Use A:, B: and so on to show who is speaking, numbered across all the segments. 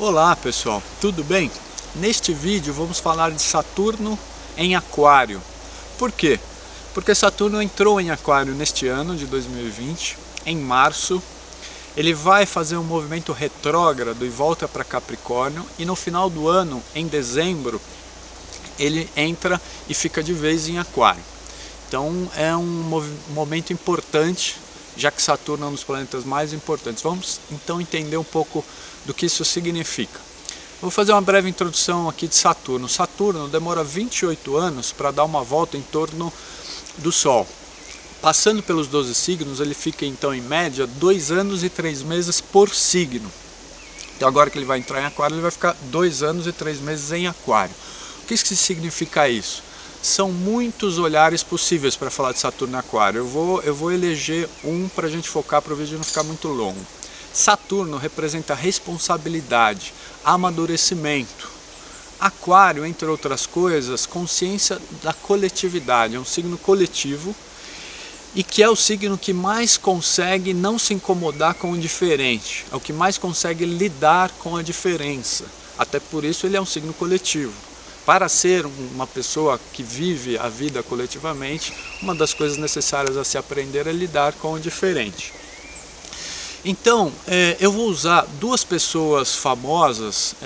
A: Olá pessoal, tudo bem? Neste vídeo vamos falar de Saturno em Aquário. Por quê? Porque Saturno entrou em Aquário neste ano de 2020, em março. Ele vai fazer um movimento retrógrado e volta para Capricórnio, e no final do ano, em dezembro, ele entra e fica de vez em Aquário. Então é um momento importante, já que Saturno é um dos planetas mais importantes. Vamos então entender um pouco do que isso significa. Vou fazer uma breve introdução aqui de Saturno. Saturno demora 28 anos para dar uma volta em torno do Sol. Passando pelos 12 signos, ele fica então em média 2 anos e 3 meses por signo. Então agora que ele vai entrar em Aquário, ele vai ficar 2 anos e 3 meses em Aquário. O que significa isso? São muitos olhares possíveis para falar de Saturno em Aquário. Eu vou eleger um para a gente focar para o vídeo não ficar muito longo. Saturno representa responsabilidade, amadurecimento. Aquário, entre outras coisas, consciência da coletividade. É um signo coletivo e que é o signo que mais consegue não se incomodar com o diferente. É o que mais consegue lidar com a diferença. Até por isso ele é um signo coletivo. Para ser uma pessoa que vive a vida coletivamente, uma das coisas necessárias a se aprender é lidar com o diferente. Então, eu vou usar duas pessoas famosas,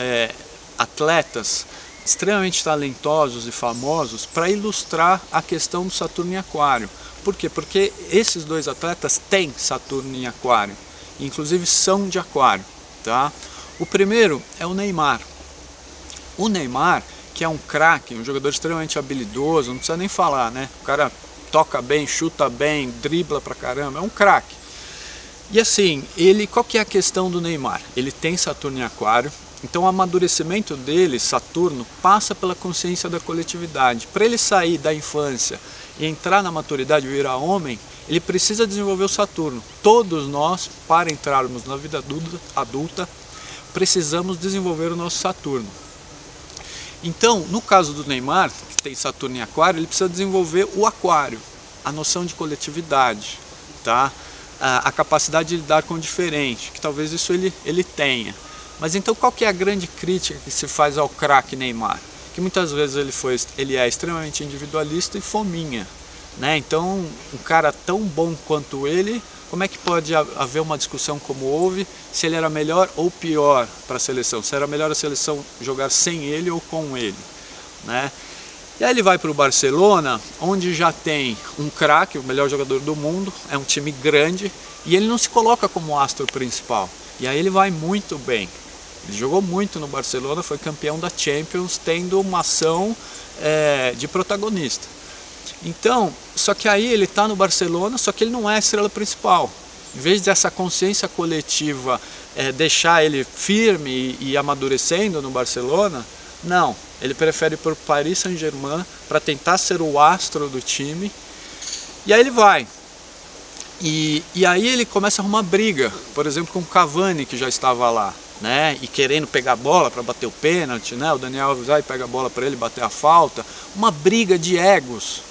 A: atletas, extremamente talentosos e famosos, para ilustrar a questão do Saturno em Aquário. Por quê? Porque esses dois atletas têm Saturno em Aquário, inclusive são de Aquário. Tá? O primeiro é o Neymar. O Neymar, que é um craque, um jogador extremamente habilidoso, não precisa nem falar, né? O cara toca bem, chuta bem, dribla pra caramba, é um craque. E assim, qual que é a questão do Neymar? Ele tem Saturno em Aquário, então o amadurecimento dele, Saturno, passa pela consciência da coletividade. Para ele sair da infância e entrar na maturidade, virar homem, ele precisa desenvolver o Saturno. Todos nós, para entrarmos na vida adulta, precisamos desenvolver o nosso Saturno. Então, no caso do Neymar, que tem Saturno em Aquário, ele precisa desenvolver o Aquário, a noção de coletividade, tá? A capacidade de lidar com o diferente, que talvez isso ele tenha. Mas então qual que é a grande crítica que se faz ao craque Neymar? Que muitas vezes ele é extremamente individualista e fominha, né? Então um cara tão bom quanto ele, como é que pode haver uma discussão como houve, se ele era melhor ou pior para a seleção? Se era melhor a seleção jogar sem ele ou com ele, né? E aí ele vai para o Barcelona, onde já tem um craque, o melhor jogador do mundo, é um time grande, e ele não se coloca como astro principal. E aí ele vai muito bem. Ele jogou muito no Barcelona, foi campeão da Champions, tendo uma ação de protagonista. Então, só que aí ele está no Barcelona, só que ele não é a estrela principal. Em vez dessa consciência coletiva deixar ele firme e amadurecendo no Barcelona, não, ele prefere ir para o Paris Saint-Germain para tentar ser o astro do time. E aí ele vai. E aí ele começa a arrumar briga, por exemplo, com o Cavani, que já estava lá, né? E querendo pegar a bola para bater o pênalti, né? O Daniel Alves vai e pega a bola para ele bater a falta. Uma briga de egos,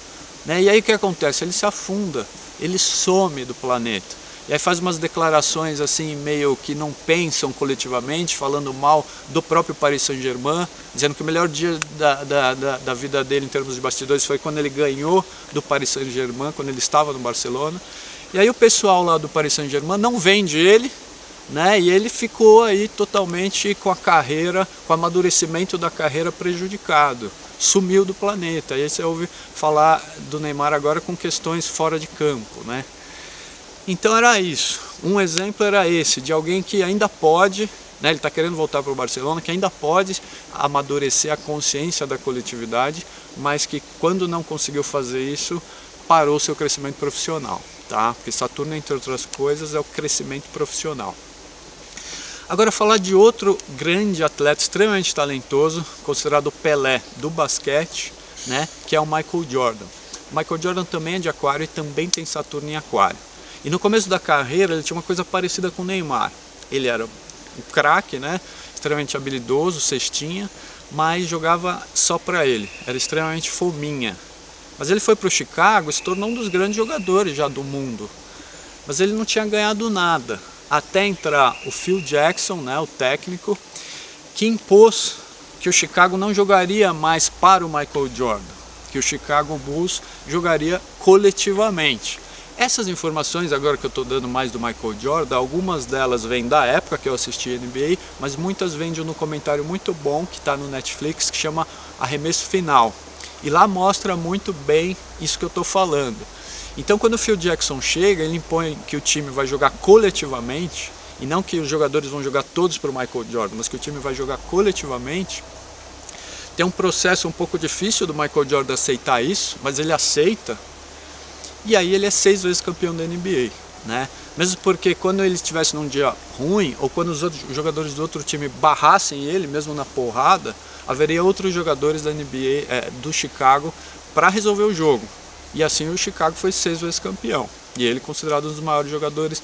A: né? E aí o que acontece? Ele se afunda, ele some do planeta. E aí faz umas declarações assim, meio que não pensam coletivamente, falando mal do próprio Paris Saint-Germain, dizendo que o melhor dia da vida dele em termos de bastidores foi quando ele ganhou do Paris Saint-Germain, quando ele estava no Barcelona. E aí o pessoal lá do Paris Saint-Germain não vende ele, né? E ele ficou aí totalmente com a carreira, com o amadurecimento da carreira prejudicado. Sumiu do planeta. E aí você ouve falar do Neymar agora com questões fora de campo, né? Então era isso, um exemplo era esse, de alguém que ainda pode, né, ele está querendo voltar para o Barcelona, que ainda pode amadurecer a consciência da coletividade, mas que quando não conseguiu fazer isso, parou seu crescimento profissional, tá? Porque Saturno, entre outras coisas, é o crescimento profissional. Agora falar de outro grande atleta extremamente talentoso, considerado o Pelé do basquete, né, que é o Michael Jordan. O Michael Jordan também é de Aquário e também tem Saturno em Aquário. E no começo da carreira ele tinha uma coisa parecida com o Neymar. Ele era um craque, né? Extremamente habilidoso, cestinha, mas jogava só para ele. Era extremamente fominha. Mas ele foi para o Chicago e se tornou um dos grandes jogadores já do mundo. Mas ele não tinha ganhado nada. Até entrar o Phil Jackson, né, o técnico, que impôs que o Chicago não jogaria mais para o Michael Jordan, que o Chicago Bulls jogaria coletivamente. Essas informações agora que eu estou dando mais do Michael Jordan, algumas delas vêm da época que eu assisti NBA, mas muitas vêm de um documentário muito bom que está no Netflix, que chama Arremesso Final. E lá mostra muito bem isso que eu estou falando. Então quando o Phil Jackson chega, ele impõe que o time vai jogar coletivamente, e não que os jogadores vão jogar todos para o Michael Jordan, mas que o time vai jogar coletivamente. Tem um processo um pouco difícil do Michael Jordan aceitar isso, mas ele aceita. E aí ele é 6 vezes campeão da NBA, né? Mesmo porque quando ele estivesse num dia ruim, ou quando os outros jogadores do outro time barrassem ele, mesmo na porrada, haveria outros jogadores da NBA, do Chicago, para resolver o jogo. E assim o Chicago foi 6 vezes campeão. E ele é considerado um dos maiores jogadores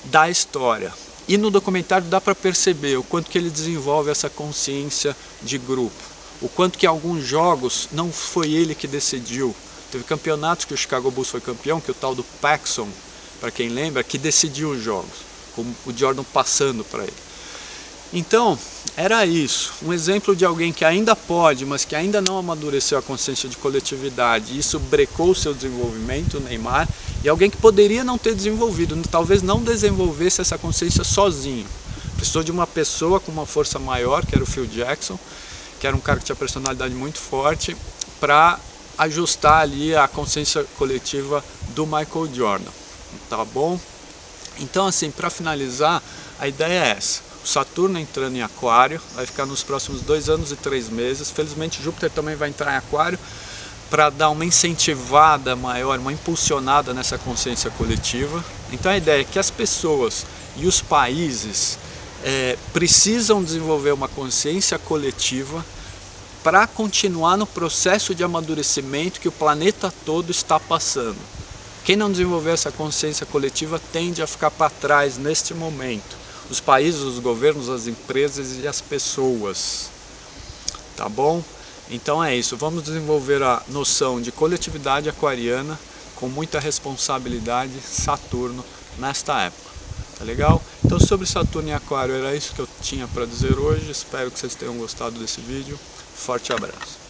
A: da história. E no documentário dá para perceber o quanto que ele desenvolve essa consciência de grupo. O quanto que alguns jogos não foi ele que decidiu. Teve campeonatos que o Chicago Bulls foi campeão, que o tal do Paxson, para quem lembra, que decidiu os jogos, com o Jordan passando para ele. Então, era isso. Um exemplo de alguém que ainda pode, mas que ainda não amadureceu a consciência de coletividade. Isso brecou o seu desenvolvimento, o Neymar, e alguém que poderia não ter desenvolvido, talvez não desenvolvesse essa consciência sozinho. Precisou de uma pessoa com uma força maior, que era o Phil Jackson, que era um cara que tinha personalidade muito forte, para ajustar ali a consciência coletiva do Michael Jordan, tá bom? Então assim, para finalizar, a ideia é essa: o Saturno entrando em Aquário, vai ficar nos próximos 2 anos e 3 meses, felizmente Júpiter também vai entrar em Aquário, para dar uma incentivada maior, uma impulsionada nessa consciência coletiva. Então a ideia é que as pessoas e os países precisam desenvolver uma consciência coletiva para continuar no processo de amadurecimento que o planeta todo está passando. Quem não desenvolver essa consciência coletiva tende a ficar para trás neste momento. Os países, os governos, as empresas e as pessoas. Tá bom? Então é isso. Vamos desenvolver a noção de coletividade aquariana com muita responsabilidade, Saturno, nesta época. Tá legal? Então sobre Saturno e Aquário era isso que eu tinha para dizer hoje. Espero que vocês tenham gostado desse vídeo. Forte abraço.